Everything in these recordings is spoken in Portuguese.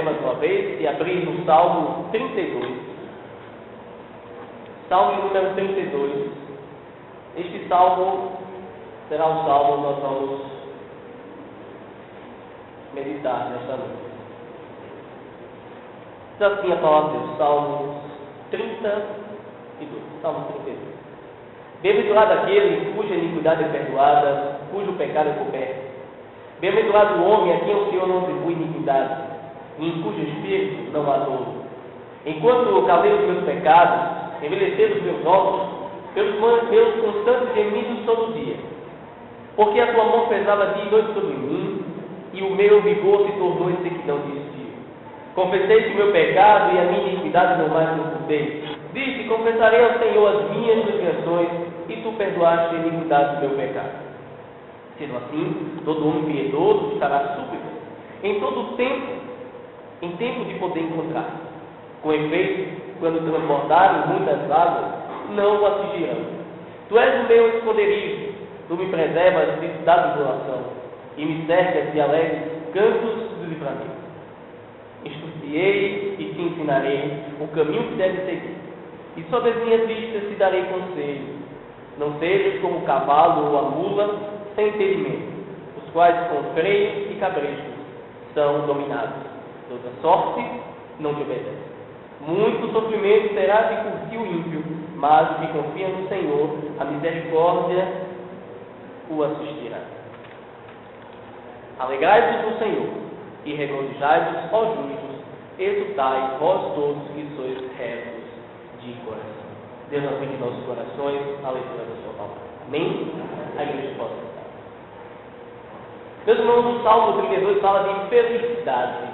mais uma vez, e abrir no Salmo 32. Salmo número 32. Este salmo será o salmo que nós vamos meditar nesta noite. Diz assim a palavra de Deus, Salmo 32. Salmo 32. Bem-aventurado aquele cuja iniquidade é perdoada, cujo pecado é coberto. Bem-aventurado o homem a quem o Senhor não atribui iniquidade, e em cujo espírito não há dor. Enquanto calei os meus pecados, envelheceram os meus ossos, pelos constantes gemidos todo dia. Porque a tua mão pesava dia e noite sobre mim, e o meu vigor se tornou em sequidão de estio. Confessei-te o meu pecado, e a minha iniquidade não mais me ocultei. Disse, confessarei ao Senhor as minhas transgressões, e tu perdoaste a iniquidade do meu pecado. Sendo assim, todo homem piedoso estará súplica, em todo tempo, em tempo de poder encontrar. Com efeito, quando transbordarem muitas águas, não o atingirão. Tu és o meu esconderijo, tu me preservas da tribulação, e me cercas de alegres cantos do livramento. Instruir-te-ei e te ensinarei o caminho que deves seguir, e sobre as minhas vistas te darei conselho. Não sejas como o cavalo ou a mula sem entendimento, os quais com freios e cabrejos são dominados. Toda sorte não te obedece. Muito sofrimento terá de curtir o ímpio, mas o que confia no Senhor, a misericórdia o assistirá. Alegrai-vos no Senhor e regozijai-vos, ó justos, exultai, vós todos que sois retos de coração. Deus abençoe nossos corações a leitura da sua palavra. Amém? A igreja pode estar. Meus irmãos, o Salmo 32 fala de felicidade.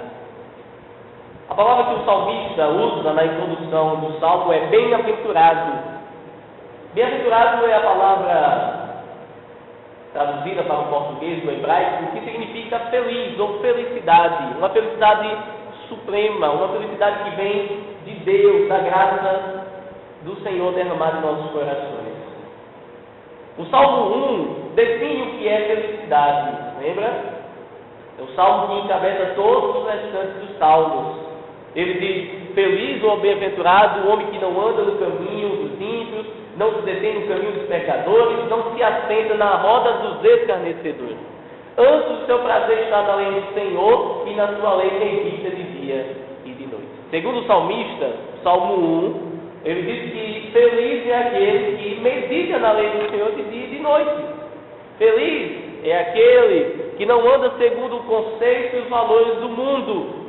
A palavra que o salmista usa na introdução do Salmo é bem-aventurado. Bem-aventurado é a palavra traduzida para o português do hebraico, que significa feliz ou felicidade. Uma felicidade suprema, uma felicidade que vem de Deus, da graça do Senhor derramado em nossos corações. O Salmo 1 define o que é felicidade, lembra? É o Salmo que encabeça todos os restantes dos Salmos. Ele diz, feliz ou bem-aventurado o homem que não anda no caminho dos ímpios, não se detém no caminho dos pecadores, não se assenta na roda dos escarnecedores. Antes o seu prazer está na lei do Senhor, e na sua lei medita de dia e de noite. Segundo o salmista, Salmo 1, ele diz que feliz é aquele que medita na lei do Senhor de dia e de noite. Feliz é aquele que não anda segundo o conceito e os valores do mundo.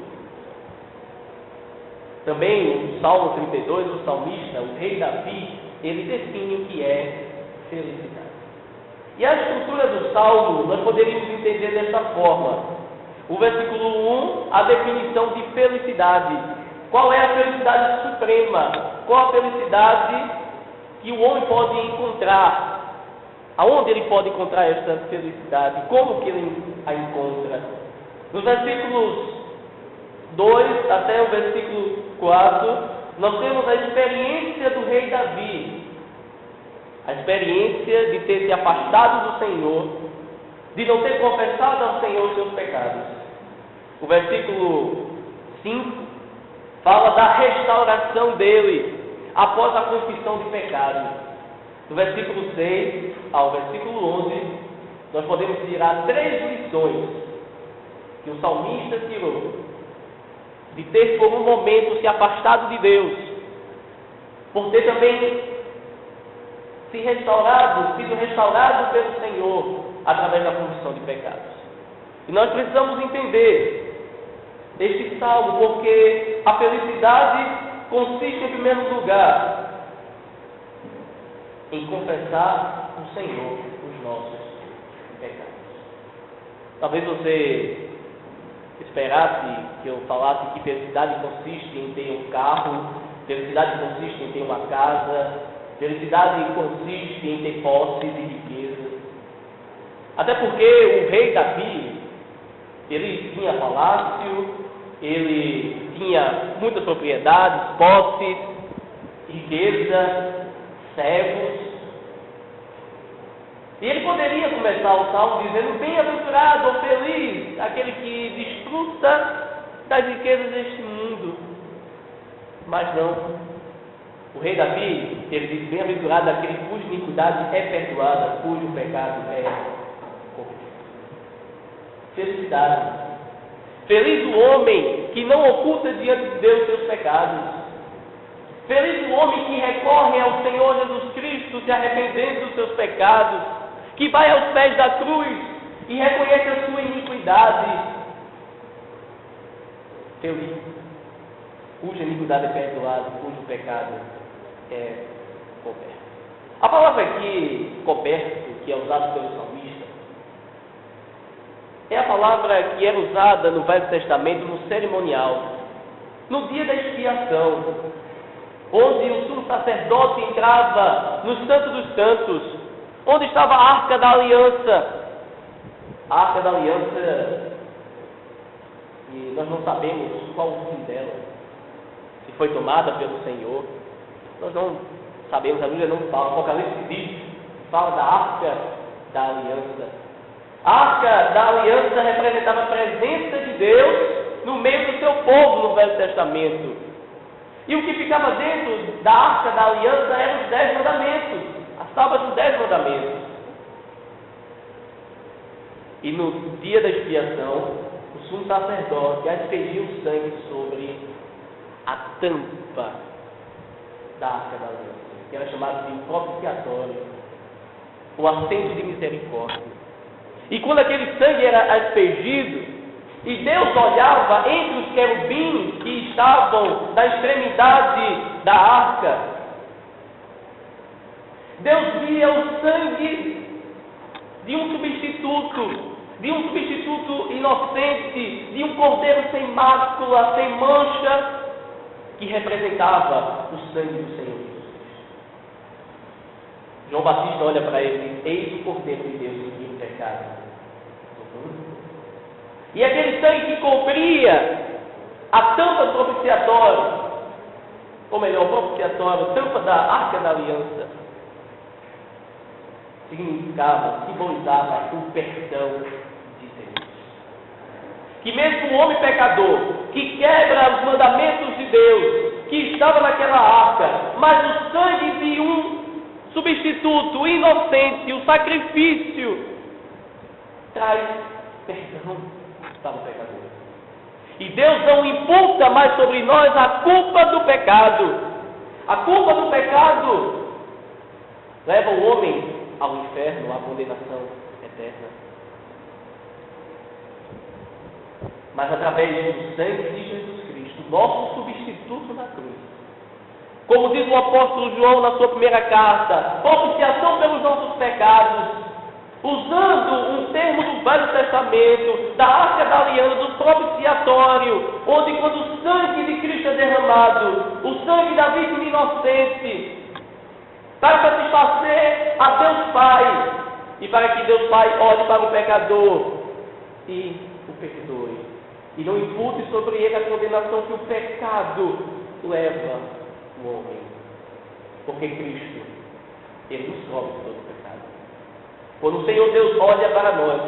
Também o Salmo 32, o salmista, o rei Davi, ele define o que é felicidade. E a estrutura do Salmo nós poderíamos entender dessa forma. O versículo 1, a definição de felicidade. Qual é a felicidade suprema? Qual a felicidade que o homem pode encontrar? Aonde ele pode encontrar essa felicidade? Como que ele a encontra? Nos versículos 2 até o versículo 4, nós temos a experiência do rei Davi. A experiência de ter se afastado do Senhor, de não ter confessado ao Senhor os seus pecados. O versículo 5 fala da restauração dele após a confissão de pecado. Do versículo 6 ao versículo 11, nós podemos tirar 3 lições que o salmista tirou de ter por um momento se afastado de Deus, por ter também sido restaurado pelo Senhor através da confissão de pecados. E nós precisamos entender este salmo, porque a felicidade consiste, em primeiro lugar, em confessar o Senhor os nossos pecados. Talvez você esperasse que eu falasse que felicidade consiste em ter um carro, felicidade consiste em ter uma casa, felicidade consiste em ter posses e riquezas. Até porque o rei Davi, ele tinha palácio, ele tinha muitas propriedades, posses, riqueza, servos. E ele poderia começar o salmo dizendo: bem-aventurado ou feliz aquele que desfruta das riquezas deste mundo. Mas não. O rei Davi, ele diz: bem-aventurado aquele cuja iniquidade é perdoada, cujo pecado é coberto. Felicidade. Feliz o homem que não oculta diante de Deus seus pecados. Feliz o homem que recorre ao Senhor Jesus Cristo, se arrependendo dos seus pecados, que vai aos pés da cruz e reconhece a sua iniquidade. Feliz, cuja iniquidade é perdoada, cujo pecado é coberto. A palavra aqui, coberto, que é usada pelo salmista, é a palavra que era usada no Velho Testamento no cerimonial, no dia da expiação, onde o sumo sacerdote entrava no Santo dos Santos, onde estava a Arca da Aliança. A Arca da Aliança, e nós não sabemos qual o fim dela, se foi tomada pelo Senhor, nós não sabemos, a Bíblia não fala, o Apocalipse diz, fala da Arca da Aliança. A Arca da Aliança representava a presença de Deus no meio do seu povo no Velho Testamento. E o que ficava dentro da Arca da Aliança eram os 10 mandamentos, as tábuas dos 10 mandamentos. E no dia da expiação, o sumo sacerdote aspergia o sangue sobre a tampa da Arca da Aliança, que era chamado de propiciatório, o assento de misericórdia. E quando aquele sangue era aspergido, e Deus olhava entre os querubins que estavam na extremidade da arca, Deus via o sangue de um substituto inocente, de um cordeiro sem mácula, sem mancha, que representava o sangue do Senhor Jesus. João Batista olha para ele e diz: eis o cordeiro de Deus que tira o pecado. E aquele sangue que cobria a tampa do propiciatório, ou melhor, o propiciatório, a tampa da Arca da Aliança, significava, simbolizava o perdão de Deus. Que mesmo o homem pecador, que quebra os mandamentos de Deus, que estava naquela arca, mas o sangue de um substituto inocente, o sacrifício, traz perdão para o pecador. E Deus não imputa mais sobre nós a culpa do pecado. A culpa do pecado leva o homem ao inferno, à condenação eterna. Mas através do sangue de Jesus Cristo, nosso substituto na cruz, como diz o apóstolo João na sua primeira carta, propiciação pelos nossos pecados, usando um termo do Velho Testamento, da Arca da Aliança, do propiciatório, onde quando o sangue de Cristo é derramado, o sangue da vítima inocente, para satisfazer a Deus Pai, e para que Deus Pai olhe para o pecador e o perdoe, e não impute sobre ele a condenação que o pecado leva o homem, porque Cristo, ele nos cobre todo o pecado. Quando o Senhor Deus olha para nós,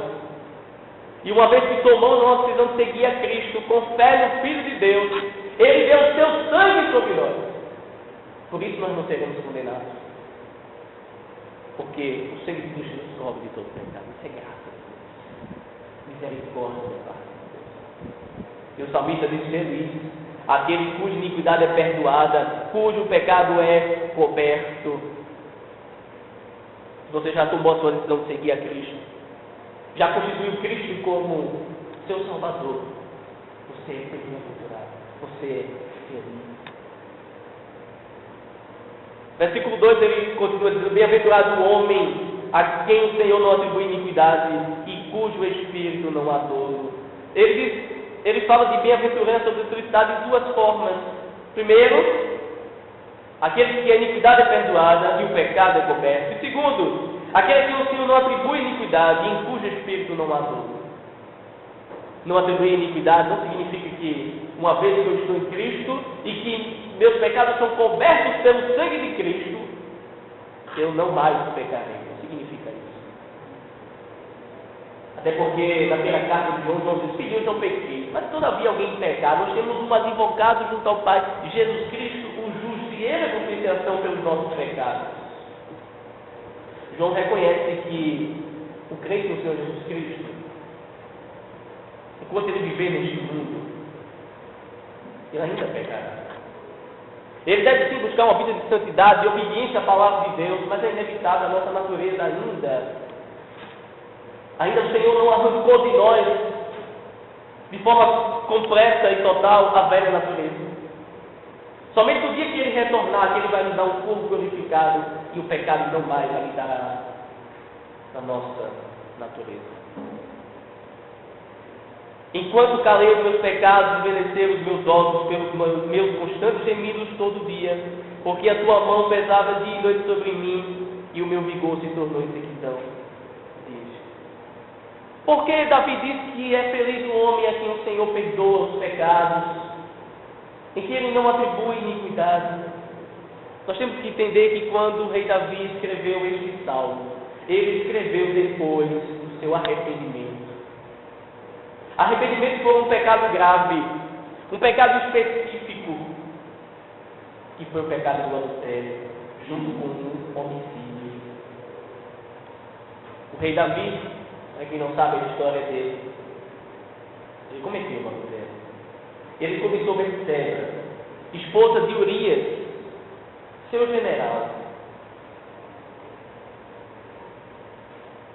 e uma vez que tomou nós precisamos seguir a Cristo, com fé no Filho de Deus, ele deu o seu sangue sobre nós. Por isso nós não seremos condenados, porque o sangue de Cristo nos cobre de todo o pecado. Isso é graça, misericórdia, Pai. E o salmista diz: feliz aquele cuja iniquidade é perdoada, cujo pecado é coberto. Você já tomou a sua decisão de seguir a Cristo? Já constituiu Cristo como seu Salvador? Você é bem-aventurado. Você é feliz. Versículo 2, ele continua dizendo: bem-aventurado o homem a quem o Senhor não atribui iniquidade e cujo espírito não há dolo. Ele fala de bem-aventurança ou de felicidade de duas formas. Primeiro, aquele que a iniquidade é perdoada e o pecado é coberto. E segundo, aquele que o Senhor não atribui iniquidade e em cujo espírito não há dolo. Não atribuir iniquidade não significa que, uma vez que eu estou em Cristo e que meus pecados são cobertos pelo sangue de Cristo, eu não mais pecarei. Não significa isso. Até porque na primeira carta de João diz: filhos, não pequei, mas todavia alguém pecar. Nós temos um advogado junto ao Pai, Jesus Cristo, o justo, e Ele é a propiciação pelos nossos pecados. João reconhece que o crente no Senhor Jesus Cristo, enquanto ele viver neste mundo, ele ainda pecará. Ele deve sim buscar uma vida de santidade, de obediência à palavra de Deus, mas é inevitável, a nossa natureza ainda o Senhor não arrancou de nós, de forma completa e total, a velha natureza. Somente no dia que Ele retornar, que Ele vai nos dar um corpo glorificado e o pecado não mais habitará na nossa natureza. Enquanto calei os meus pecados, envelheceram os meus ossos pelos meus constantes gemidos todo dia, porque a tua mão pesava dia e noite sobre mim, e o meu vigor se tornou em sequidão. Porque Davi diz que é feliz o homem a quem o Senhor perdoa os pecados, em que ele não atribui iniquidade. Nós temos que entender que quando o rei Davi escreveu este salmo, ele escreveu depois do seu arrependimento. Arrependimento foi um pecado grave, um pecado específico, que foi o pecado do adultério, junto com um homicídio. O rei Davi, para quem não sabe a história dele, ele cometeu uma adultério. Ele começou Betseba, esposa de Urias, seu general.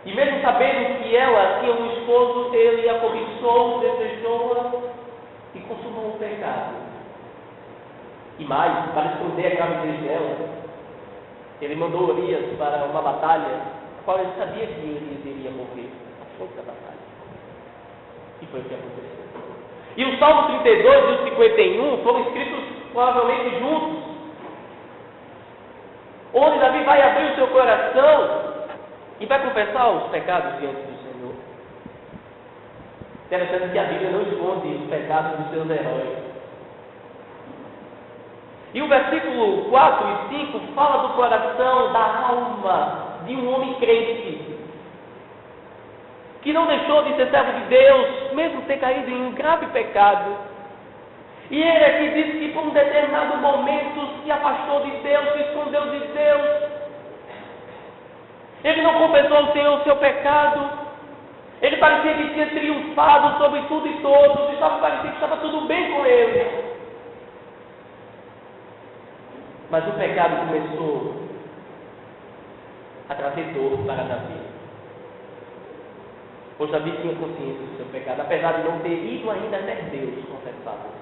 E mesmo sabendo que ela tinha um esposo, ele a cobiçou, desejou-a e consumou o pecado. E mais, para esconder a gravidez dela, ele mandou Urias para uma batalha, a qual ele sabia que Urias iria morrer, a fonte da batalha. E foi o que aconteceu. E o Salmo 32 e o 51 foram escritos provavelmente juntos, onde Davi vai abrir o seu coração e vai confessar os pecados diante do Senhor. Interessante que a Bíblia não esconde os pecados dos seus heróis. E o versículo 4 e 5 fala do coração, da alma de um homem crente, que não deixou de ser servo de Deus, mesmo ter caído em um grave pecado. E ele aqui diz que por um determinado momento se afastou de Deus, se escondeu de Deus. Ele não confessou ao Senhor o seu pecado. Ele parecia que tinha triunfado sobre tudo e todos. Parecia que estava tudo bem com ele. Mas o pecado começou a trazer dor para Davi. Pois Davi tinha consciência do seu pecado, apesar de não ter ido ainda até Deus confessá-lo.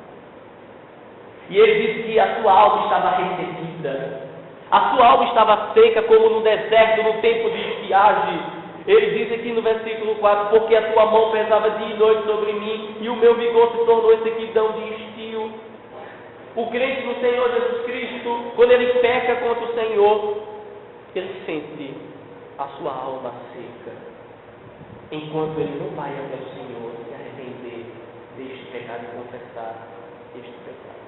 E ele disse que a sua alma estava ressequida. A sua alma estava seca como no deserto, no tempo de estiagem. Ele diz aqui no versículo 4, porque a tua mão pesava dia e noite sobre mim, e o meu vigor se tornou em sequidão de estio. O crente no Senhor Jesus Cristo, quando ele peca contra o Senhor, ele sente a sua alma seca, enquanto ele não vai até o Senhor se arrepender deste pecado e confessar este pecado.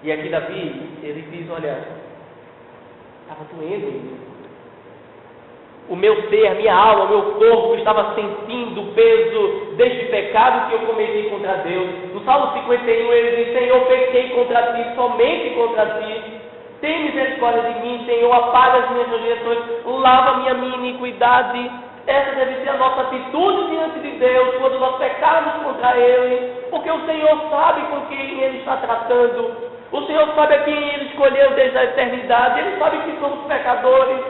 E aqui Davi, ele diz, olha, estava doendo em mim. O meu ser, a minha alma, o meu corpo estava sentindo o peso deste pecado que eu cometi contra Deus. No Salmo 51 ele diz, Senhor, pequei contra ti, somente contra ti. Tem misericórdia de mim, Senhor, apaga as minhas transgressões, lava-me a minha iniquidade. Essa deve ser a nossa atitude diante de Deus, quando nós pecarmos contra Ele, porque o Senhor sabe com quem Ele está tratando. O Senhor sabe a quem Ele escolheu desde a eternidade. Ele sabe que somos pecadores.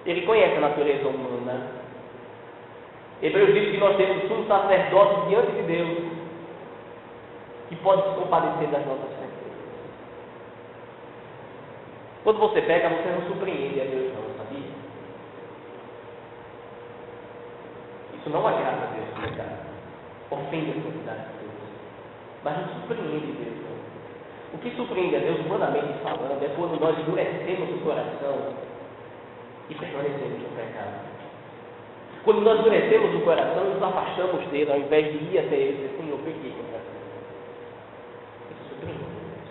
Ele conhece a natureza humana. Hebreus diz que nós temos um sacerdote diante de Deus que pode se compadecer das nossas fraquezas. Quando você peca, você não surpreende a Deus, não, sabia? Isso não agrada a Deus, pecar. Ofende a santidade de Deus. Mas não surpreende Deus, não. O que surpreende a Deus, humanamente falando, é quando nós endurecemos o coração e permanecemos no pecado. Quando nós endurecemos o coração, nos afastamos dele, ao invés de ir até ele e dizer, Senhor, pequei contra ti. Isso surpreende Deus.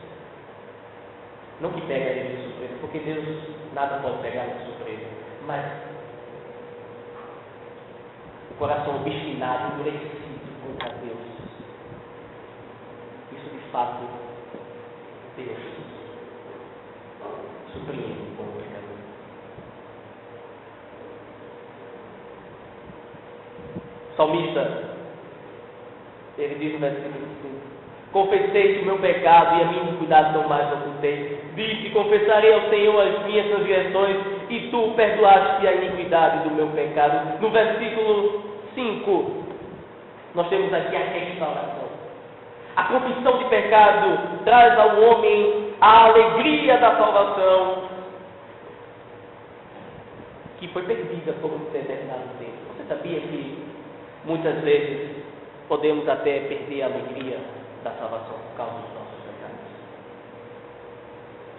Não que pega ele de surpresa, porque Deus nada pode pegar de surpresa. Mas coração obstinado, endurecido contra Deus. Isso de fato, Deus surpreende com o pecador. O salmista, ele diz no versículo 5: confessei o meu pecado e a minha iniquidade não mais ocultei. Disse: confessarei ao Senhor as minhas transgressões e tu perdoaste a iniquidade do meu pecado. No versículo 5, nós temos aqui a restauração. A confissão de pecado traz ao homem a alegria da salvação que foi perdida por um determinado tempo. Você sabia que muitas vezes podemos até perder a alegria da salvação por causa dos nossos pecados?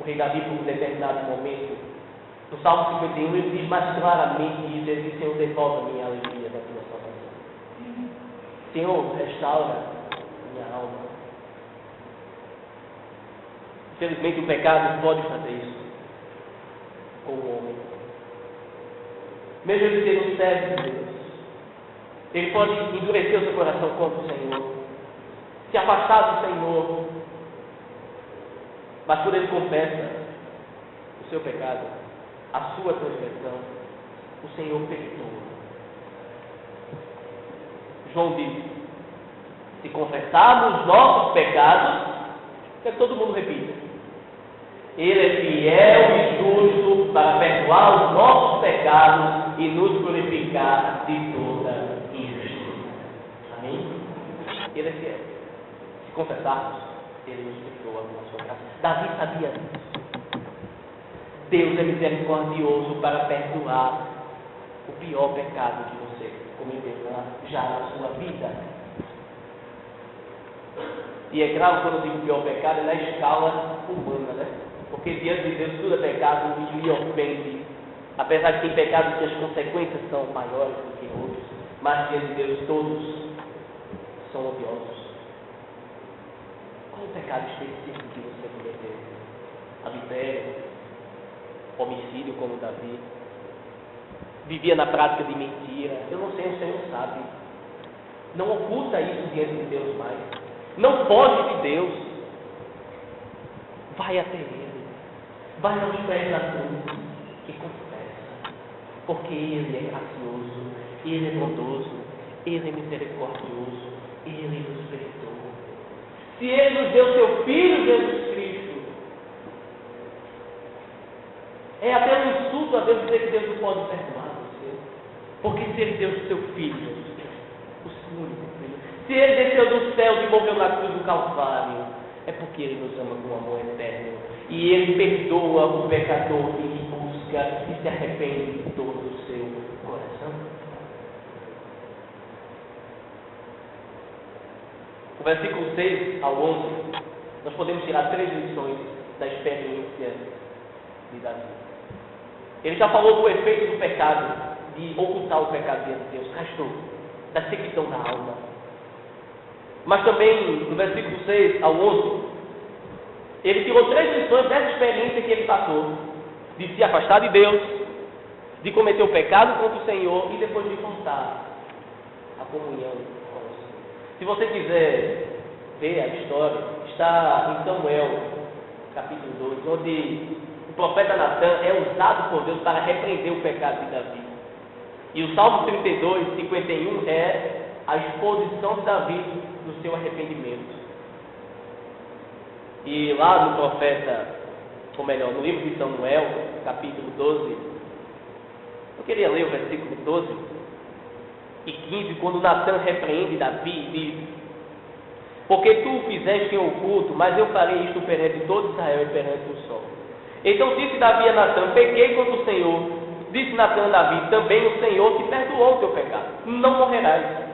O rei Davi, por um determinado momento, no Salmo 51, ele diz mais claramente isso. Ele diz: Senhor, devolve a minha alegria da tua salvação. Senhor, restaura minha alma. Infelizmente, o pecado pode fazer isso com o homem. Mesmo ele sendo um servo de Deus, ele pode endurecer o seu coração contra o Senhor, se afastar do Senhor. Mas quando ele confessa o seu pecado, a sua transgressão, o Senhor perdoa. João diz: se confessarmos nossos pecados, quer que todo mundo repita: Ele é fiel e justo para perdoar os nossos pecados e nos purificar de toda injustiça. Amém? Ele é fiel. Se confessarmos, Ele nos perdoa com a sua graça. Davi sabia disso. Deus é misericordioso para perdoar o pior pecado que você cometeu já na sua vida. E é claro, quando eu digo pior pecado, é na escala humana, né? Porque diante de Deus tudo é pecado e lhe ofende. Apesar de que tem pecados que as consequências são maiores do que outros, mas diante de Deus todos são odiosos. Qual o pecado específico que você cometeu? Adultério? Homicídio, como Davi? Vivia na prática de mentira? Eu não sei, o Senhor sabe. Não oculta isso diante de Deus mais. Não foge de Deus. Vai até Ele. Vai aos pés da cruz e confessa. Porque Ele é gracioso, Ele é bondoso, Ele é misericordioso, Ele nos perdoa. Se Ele nos deu seu Filho Jesus Cristo, é até um insulto a Deus dizer que Deus não pode perdoar você. Porque se Ele deu o seu Filho, o seu único Filho, se Ele desceu do céu e morreu na cruz do Calvário, é porque Ele nos ama com amor eterno. E Ele perdoa o pecador que lhe busca e se arrepende de todo o seu coração. O versículo 6 ao 11, nós podemos tirar 3 lições da experiência de Davi. Ele já falou do efeito do pecado, de ocultar o pecado diante de Deus, castou, da sequidão da alma. Mas também, no versículo 6 ao 11, ele tirou 3 lições dessa experiência que ele passou, de se afastar de Deus, de cometer o pecado contra o Senhor e depois de voltar a comunhão com o Senhor. Se você quiser ver a história, está em Samuel, capítulo 2, onde o profeta Natan é usado por Deus para repreender o pecado de Davi. E o Salmo 32, 51 é a exposição de Davi do seu arrependimento. E lá no profeta, ou melhor, no livro de Samuel, capítulo 12, eu queria ler o versículo 12 e 15, quando Natan repreende Davi e diz: porque tu o fizeste em oculto, mas eu farei isto perante todo Israel e perante o sol. Então disse Davi a Natan: pequei contra o Senhor. Disse Natan a Davi: também o Senhor te perdoou o teu pecado, não morrerás.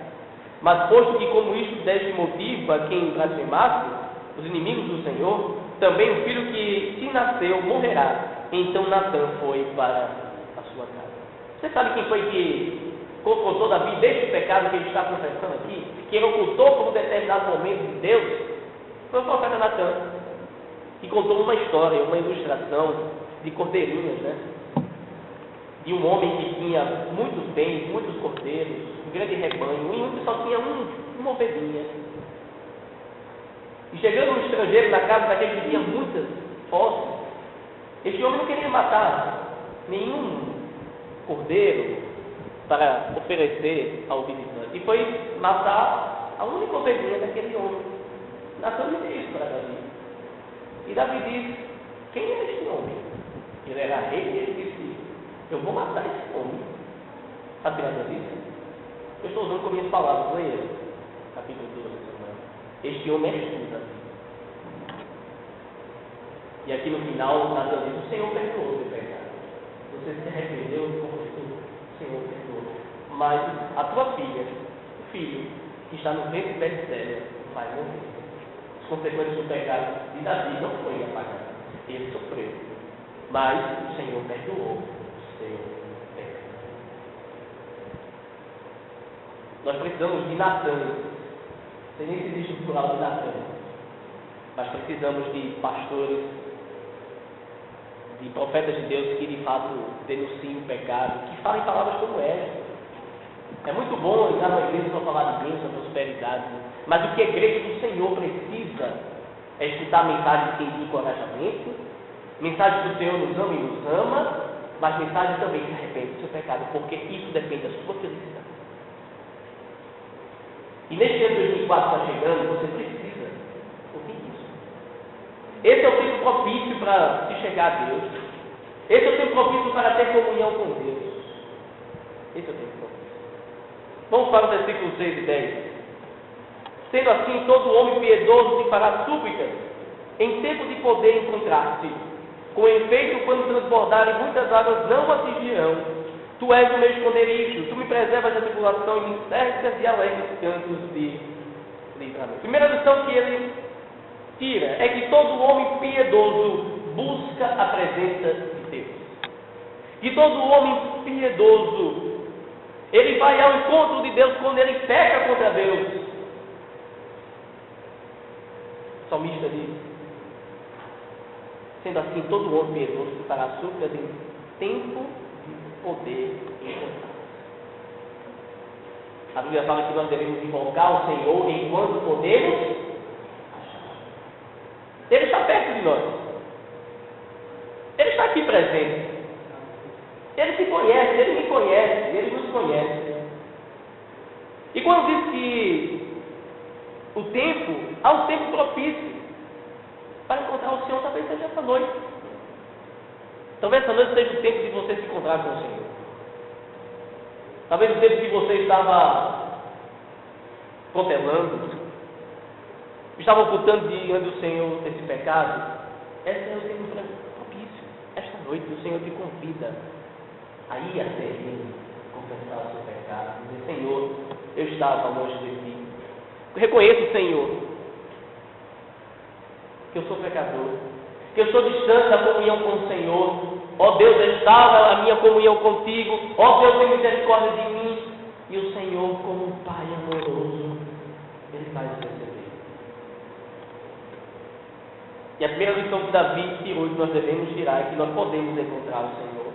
Mas posto que como isto deste motivo a quem blasfemasse, os inimigos do Senhor, também o filho que te nasceu morrerá. Então Natan foi para a sua casa. Você sabe quem foi que confrontou Davi deste pecado que ele está confessando aqui? Que ele ocultou por um determinado momento de Deus? Foi o profeta Natan, que contou uma história, uma ilustração de cordeirinhas, né? De um homem que tinha muitos bens, muitos cordeiros, grande rebanho, em um que só tinha uma ovelhinha. E chegando um estrangeiro na casa daquele que tinha muitas posses, este homem não queria matar nenhum cordeiro para oferecer ao visitante. E foi matar a única ovelhinha daquele homem. Natan disse para Davi. E Davi disse: quem é este homem? Ele era rei e ele disse: eu vou matar esse homem. Sabe o que Natan disse? Eu estou usando com minhas palavras, leia capítulo 12. Este homem é tu, Davi. E aqui no final, Natan diz: o Senhor perdoou o teu pecado. Você se arrependeu e confessou, o Senhor perdoou. Mas a tua filha, o filho, que está no ventre de Betseba, vai morrer. As consequências do pecado de Davi não foram apagadas. Ele sofreu. Mas o Senhor perdoou o seu pecado. Nós precisamos de Natan. Não sei nem se existe o plural de Natan. Mas precisamos de pastores, de profetas de Deus que de fato denunciem o pecado, que falem palavras como essa. É muito bom entrar na igreja para falar de bênção, prosperidade, mas o que a igreja do Senhor precisa é escutar mensagens de encorajamento, mensagens do Senhor nos ama e nos ama, mas mensagens também que arrepende do seu pecado, porque isso depende da sua felicidade. E neste ano 2004 está chegando, você precisa ouvir isso. Esse é o tempo propício para se chegar a Deus. Esse é o tempo propício para ter comunhão com Deus. Esse é o tempo propício. Vamos para os versículos 6 e 10. Sendo assim, todo homem piedoso te fará súplicas em tempo de poder encontrar-te. Com efeito, quando transbordarem muitas águas, não o atingirão. Tu és o meu esconderijo, tu me preservas da tribulação e me cercas de alegres cantos de livramento. Primeira lição que ele tira é que todo homem piedoso busca a presença de Deus. E todo homem piedoso, ele vai ao encontro de Deus quando ele peca contra Deus. O salmista diz: sendo assim, todo homem piedoso fará súplicas em tempo de poder encontrar. A Bíblia fala que nós devemos invocar o Senhor enquanto podemos achar. Ele está perto de nós. Ele está aqui presente. Ele se conhece, ele me conhece, ele nos conhece. E quando diz que o tempo, há um tempo propício para encontrar o Senhor, talvez seja essa noite. Talvez essa noite seja o tempo de você se encontrar com o Senhor. Talvez o tempo que você estava protelando, estava ocultando diante do Senhor esse pecado. Esse é o tempo propício. Esta noite o Senhor te convida a ir até Ele, confessar o seu pecado, dizer: Senhor, eu estava longe de Ti. Reconheço, Senhor, que eu sou pecador, que eu estou distante da comunhão com o Senhor. Ó Deus, restaura a minha comunhão contigo. Ó Deus, tem misericórdia de mim. E o Senhor, como um Pai amoroso, Ele vai nos receber. E a primeira lição que Davi tirou, que nós devemos tirar, é que nós podemos encontrar o Senhor.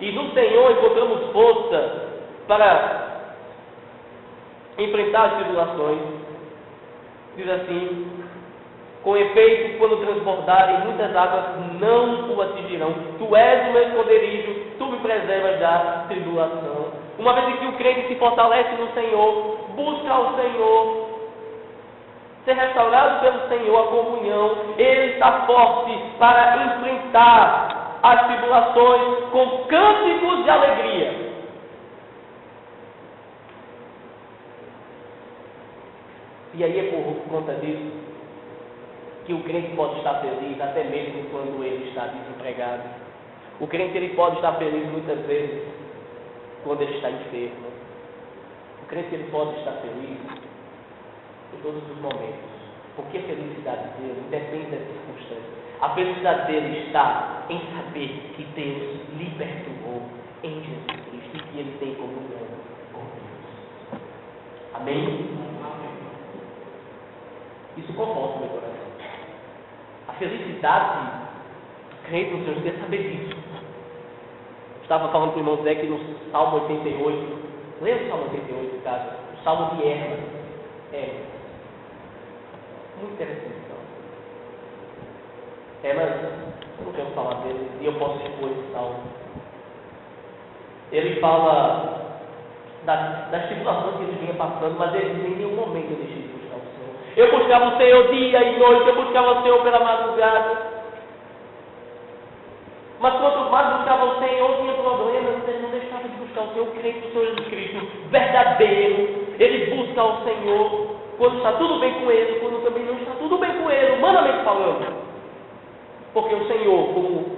E no Senhor encontramos força para enfrentar as tribulações. Diz assim: com efeito, quando transbordarem muitas águas, não o atingirão. Tu és o meu esconderijo, tu me preservas da tribulação. Uma vez que o crente se fortalece no Senhor, busca ao Senhor, ser restaurado pelo Senhor, a comunhão, ele está forte para enfrentar as tribulações com cânticos de alegria. E aí é por conta disso que o crente pode estar feliz até mesmo quando ele está desempregado. O crente ele pode estar feliz muitas vezes quando ele está enfermo. O crente ele pode estar feliz em todos os momentos, porque a felicidade dele depende das circunstâncias. A felicidade dele está em saber que Deus lhe perdoou em Jesus Cristo e que ele tem comunhão com Deus. Amém? Isso conforta o meu coração. A felicidade do crente no Senhor é saber disso. Estava falando com o irmão Zé que no Salmo 88, Leia o Salmo 88, no caso, o Salmo de Hermas. Muito interessante, então. Hermas, eu não quero falar dele, e eu posso expor esse Salmo. Ele fala das tribulações que ele vinha passando, mas ele em nenhum momento eu deixei de buscar o Senhor. Eu buscava o Senhor dia e noite, eu buscava o Senhor pela madrugada. Mas quanto mais buscava o Senhor, tinha problemas, ele não deixava de buscar o Senhor, crente do Senhor Jesus Cristo, verdadeiro. Ele busca o Senhor quando está tudo bem com ele, quando também não está tudo bem com ele, humanamente falando. Porque o Senhor, como o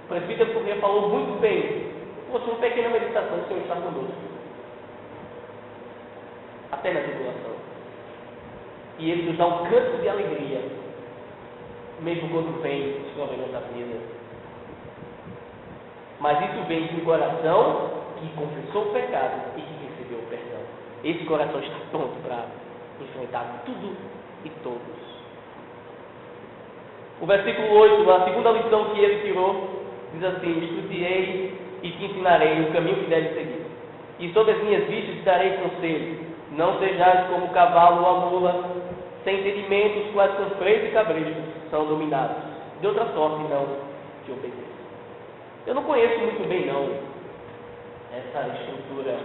presbítero Corrêa falou muito bem, fosse uma pequena meditação, o Senhor está conosco. Até na tribulação. E Ele nos dá um canto de alegria, mesmo quando vem os problemas da vida. Mas isso vem de um coração que confessou o pecado e que recebeu o perdão. Esse coração está pronto para enfrentar tudo e todos. O versículo 8, a segunda lição que ele tirou, diz assim: Instruirei e te ensinarei o caminho que deves seguir. E sobre as minhas vistas te darei conselho. Não sejais como o cavalo ou a mula, sem entendimentos, quais com freios e cabrestos são dominados. De outra sorte não te obedeço. Eu não conheço muito bem, não, essa estrutura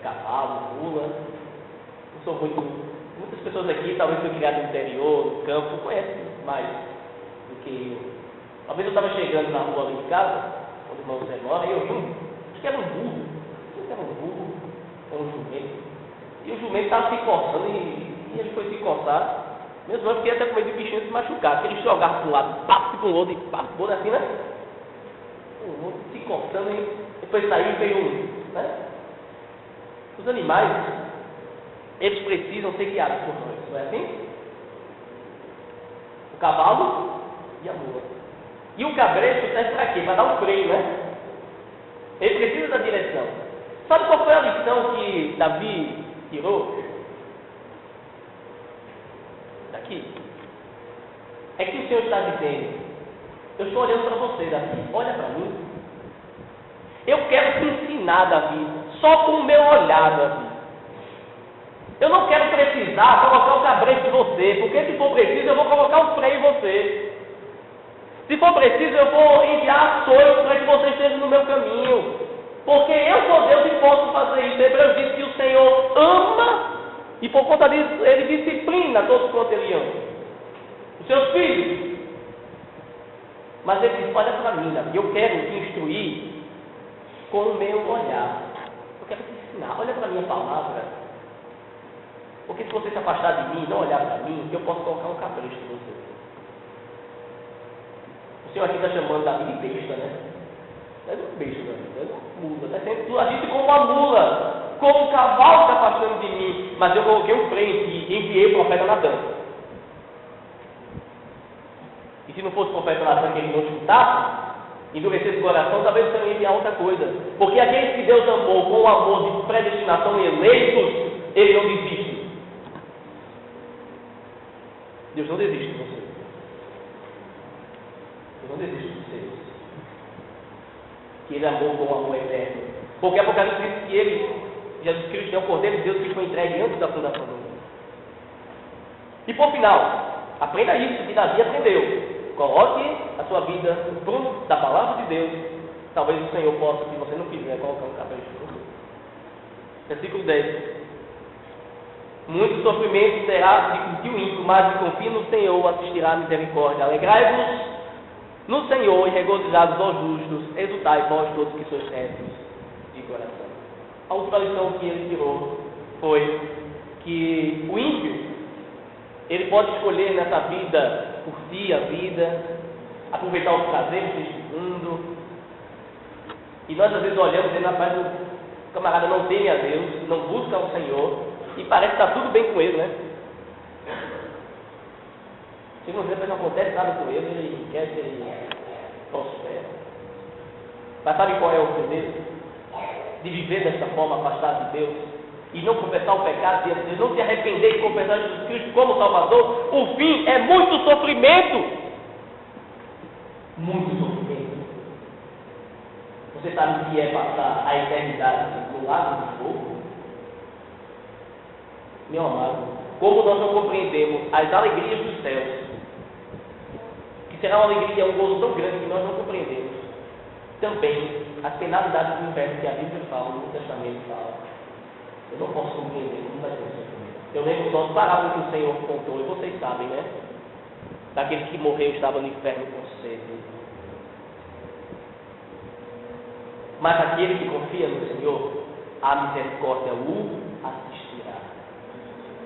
cavalo, mula. Não sou muitas pessoas aqui, talvez foi criado no interior, no campo, conhecem mais do que eu. Uma vez eu estava chegando na rua ali de casa, onde o irmão Zé mora, e eu vi acho que era um burro, ou um jumento. E o jumento estava se coçando e ele foi se coçar. Meus irmãos fiquei até com medo de bichinho se machucar, porque eles jogavam para um lado, passe para o outro e passe para o outro, assim, né? O outro se coçando e depois saiu e veio né? Os animais, eles precisam ser guiados por nós, não é assim? O cavalo e a mula. E o cabresto serve para quê? Para dar um freio, né? Ele precisa da direção. Sabe qual foi a lição que Davi tirou? Daqui. É que o Senhor está dizendo: eu estou olhando para você, Davi, olha para mim. Eu quero te ensinar, Davi, só com o meu olhar, Davi. Eu não quero precisar colocar o cabresto em você, porque se for preciso eu vou colocar um freio em você. Se for preciso eu vou enviar açoites para que você esteja no meu caminho. Porque eu sou Deus e posso fazer isso. Hebreus diz que o Senhor ama e por conta disso Ele disciplina todos quanto Ele ama. Os seus filhos. Mas Ele diz: olha para mim, Davi, eu quero te instruir com o meu olhar. Eu quero te ensinar, olha para a minha palavra. Porque se você se afastar de mim, não olhar para mim, eu posso colocar um cabresto em você. O Senhor aqui está chamando Davi de besta, né? Não é um besta, não é uma mula. Está sendo tu agiste como uma mula, como um cavalo se afastando de mim. Mas eu coloquei um freio em ti e enviei o profeta Natan. E se não fosse o profeta Natan que ele não escutasse, endurecesse o coração, talvez o Senhor ia enviar outra coisa. Porque aqueles que Deus amou com o amor de predestinação eleitos, Ele não desiste. Deus não desiste de você. Deus não desiste de você. Que Ele amou com o amor eterno. Porque Apocalipse diz que Ele, Jesus Cristo, é o Cordeiro de Deus que foi entregue antes da fundação do mundo. E por final, aprenda isso que Davi aprendeu. Coloque a sua vida no prumo da palavra de Deus. Talvez o Senhor possa, se você não quiser, colocar um cabelo de você. Versículo 10. Muito sofrimento será de o ímpio, mas que confia no Senhor assistirá a misericórdia. Alegrai-vos no Senhor e regozijados aos justos, exultai vós todos que sois retos de coração. A última lição que ele tirou foi que o ímpio, ele pode escolher nessa vida, curtir a vida, aproveitar os prazeres deste mundo. E nós às vezes olhamos e dizemos: rapaz, o camarada não teme a Deus, não busca o Senhor, e parece que está tudo bem com ele, né? Se não acontece nada com ele, ele quer que ele prospere. Mas sabe qual é o primeiro? De viver desta forma, afastado de Deus, e não confessar o pecado diante de Deus, não se arrepender e confessar Jesus Cristo como Salvador. O fim é muito sofrimento. Muito sofrimento. Você sabe o que é passar a eternidade no lago de fogo? Meu amado, como nós não compreendemos as alegrias dos céus, que será uma alegria, um gozo tão grande que nós não compreendemos, também as penalidades do inferno que a Bíblia fala, o Novo Testamento fala, eu não posso compreender como vai ser isso. Eu lembro só de parábolas que o Senhor contou, e vocês sabem, né? Daquele que morreu e estava no inferno com sede. Mas aquele que confia no Senhor, a misericórdia o assistirá.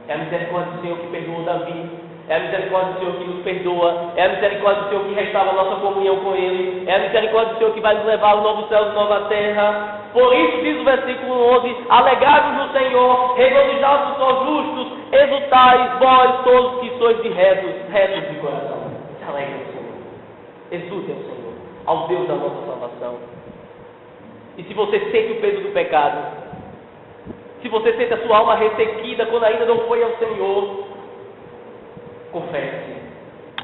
É a misericórdia do Senhor que perdoou Davi. É a misericórdia do Senhor que nos perdoa. É a misericórdia do Senhor que restaura a nossa comunhão com Ele. É a misericórdia do Senhor que vai nos levar ao novo céu e nova terra. Por isso diz o versículo 11: alegrai-vos no Senhor, regozijados os justos, exultai vós todos que sois de retos de coração. Se alegre no Senhor. Exulte ao Senhor, ao Deus da nossa salvação. E se você sente o peso do pecado, se você sente a sua alma ressequida quando ainda não foi ao Senhor, confesse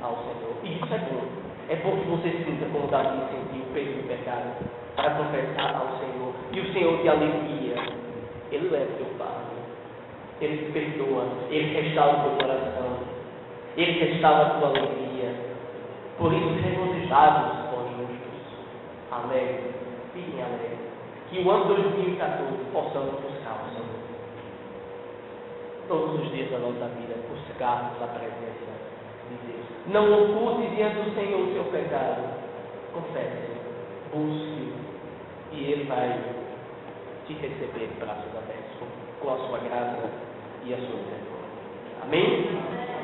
ao Senhor. E isso é bom. É bom que você sinta como Davi sentiu o peso do pecado, para confessar ao Senhor. E o Senhor te alivia. Ele leva o teu fardo. Ele te perdoa. Ele restaura o teu coração. Ele restaura a tua alegria. Por isso, regozijados, ó justos. Alegre. Fiquem alegres. Que o ano 2014 possamos buscar o Senhor. Todos os dias da nossa vida, buscarmos a presença de Deus. Não oculte diante do Senhor o seu pecado. Confesse, busque, e Ele vai te receber de braços abertos com a sua graça e a sua misericórdia. Amém?